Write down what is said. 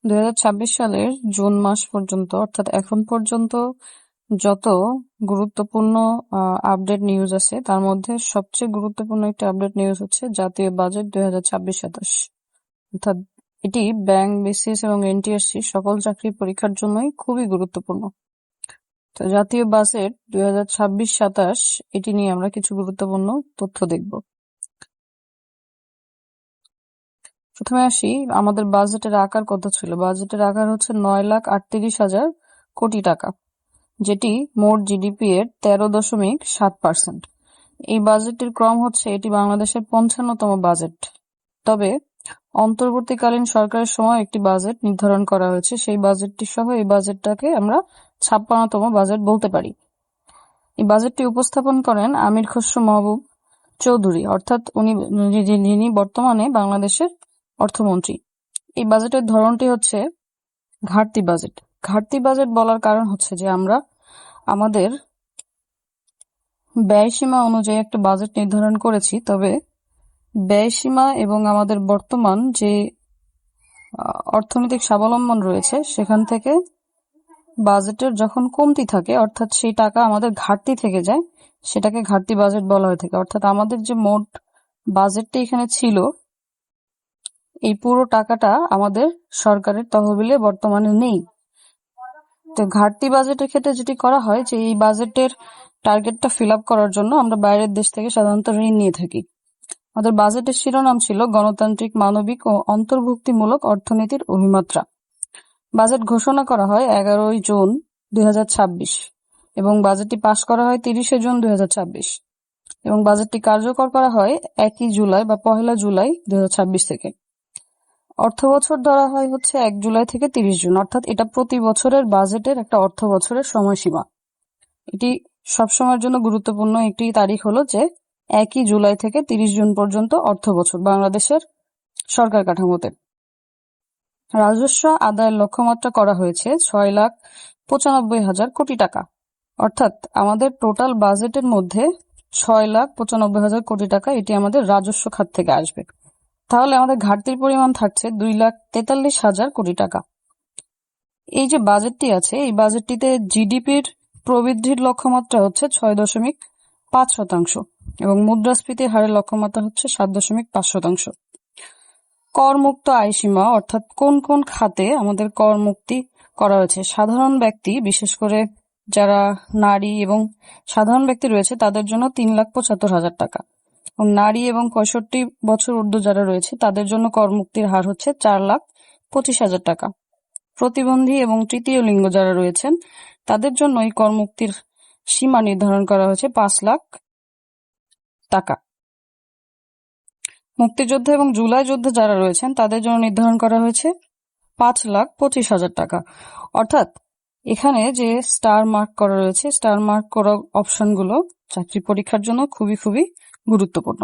2026 সালের জুন মাস পর্যন্ত অর্থাৎ এখন পর্যন্ত যত গুরুত্বপূর্ণ আপডেট নিউজ আছে তার মধ্যে সবচেয়ে গুরুত্বপূর্ণ একটি আপডেট নিউজ হচ্ছে জাতীয় বাজেট 2026-27। অর্থাৎ এটি ব্যাংক, বিসিএস এবং এনটিএসসি সকল চাকরি পরীক্ষার জন্যই খুবই গুরুত্বপূর্ণ। তো জাতীয় বাজেট 2026-27 এটি নিয়ে আমরা কিছু গুরুত্বপূর্ণ তথ্য দেখব। প্রথমে আসি, আমাদের বাজেটের আকার কত ছিল। বাজেটের আকার হচ্ছে 9,38,000 কোটি টাকা, যেটি মোট জিডিপি এর 13.7%। এই বাজেটের ক্রম হচ্ছে এটি বাংলাদেশের 55তম বাজেট। তবে অন্তর্বর্তীকালীন সরকারের সময় একটি বাজেট নির্ধারণ করা হয়েছে, সেই বাজেটটি সহ এই বাজেটটাকে আমরা 56তম বাজেট বলতে পারি। এই বাজেটটি উপস্থাপন করেন আমির খসরু মাহবুব চৌধুরী, অর্থাৎ যিনি বর্তমানে বাংলাদেশের অর্থমন্ত্রী। এই বাজেটের ধরনটি হচ্ছে ঘাটতি বাজেট। ঘাটতি বাজেট বলার কারণ হচ্ছে যে আমরা আমাদের ব্যয়সীমা অনুযায়ী একটা বাজেট নির্ধারণ করেছি, তবে ব্যয়সীমা এবং আমাদের বর্তমান যে অর্থনৈতিক স্বাবলম্বন রয়েছে সেখান থেকে বাজেটের যখন কমতি থাকে, অর্থাৎ সেই টাকা আমাদের ঘাটতি থেকে যায়, সেটাকে ঘাটতি বাজেট বলা হয়ে থাকে। অর্থাৎ আমাদের যে মোট বাজেটটা এখানে ছিল, এই পুরো টাকাটা আমাদের সরকারের তহবিলে বর্তমানে নেই। তো ঘাটতি বাজেটের ক্ষেত্রে যেটি করা হয় যে এই বাজেটের টার্গেটটা ফিল আপ করার জন্য আমরা বাইরের দেশ থেকে সাধারণত ঋণ নিয়ে থাকি। আমাদের বাজেটের শিরোনাম ছিল গণতান্ত্রিক, মানবিক ও অন্তর্ভুক্তিমূলক অর্থনীতির অভিমাত্রা। বাজেট ঘোষণা করা হয় 11 জুন 2026 এবং বাজেটটি পাশ করা হয় 30 জুন 2026 এবং বাজেটটি কার্যকর করা হয় 1 জুলাই বা 1 জুলাই 2026 থেকে। অর্থ বছর ধরা হয় হচ্ছে 1 জুলাই থেকে 30 জুন, অর্থাৎ এটা প্রতি বছরের বাজেটের একটা অর্থ বছরের সময়সীমা। এটি সবসময়ের জন্য গুরুত্বপূর্ণ একটি তারিখ হলো যে 1 জুলাই থেকে 30 জুন পর্যন্ত অর্থ বছর বাংলাদেশের সরকার কাঠামোতে। রাজস্ব আদায়ের লক্ষ্যমাত্রা করা হয়েছে 6,95,000 কোটি টাকা, অর্থাৎ আমাদের টোটাল বাজেটের মধ্যে 6,95,000 কোটি টাকা এটি আমাদের রাজস্ব খাত থেকে আসবে। তাহলে আমাদের ঘাটতির পরিমাণ থাকছে 2,43,000 কোটি টাকা। এই যে বাজেটটি আছে, এই বাজেটটিতে জিডিপির প্রবৃদ্ধির লক্ষ্যমাত্রা হচ্ছে 6.5% এবং মুদ্রাস্ফীতির হারের লক্ষ্যমাত্রা হচ্ছে 7.5%। করমুক্ত আয়সীমা, অর্থাৎ কোন কোন খাতে আমাদের কর মুক্তি করা হয়েছে। সাধারণ ব্যক্তি, বিশেষ করে যারা নারী এবং সাধারণ ব্যক্তি রয়েছে তাদের জন্য 3,75,000 টাকা এবং নারী এবং 65 বছর ঊর্ধ্ব যারা রয়েছে তাদের জন্য কর মুক্তির হার হচ্ছে 4,25,000 টাকা। প্রতিবন্ধী এবং তৃতীয় লিঙ্গ যারা রয়েছেন তাদের জন্য এই কর মুক্তির সীমা নির্ধারণ করা হয়েছে 5 লাখ টাকা। মুক্তিযোদ্ধা এবং জুলাই যোদ্ধা যারা রয়েছেন তাদের জন্য নির্ধারণ করা হয়েছে 5,25,000 টাকা। অর্থাৎ এখানে যে স্টার মার্ক করা রয়েছে, স্টার মার্ক করা অপশনগুলো চাকরি পরীক্ষার জন্য খুবই খুবই গুরুত্বপূর্ণ।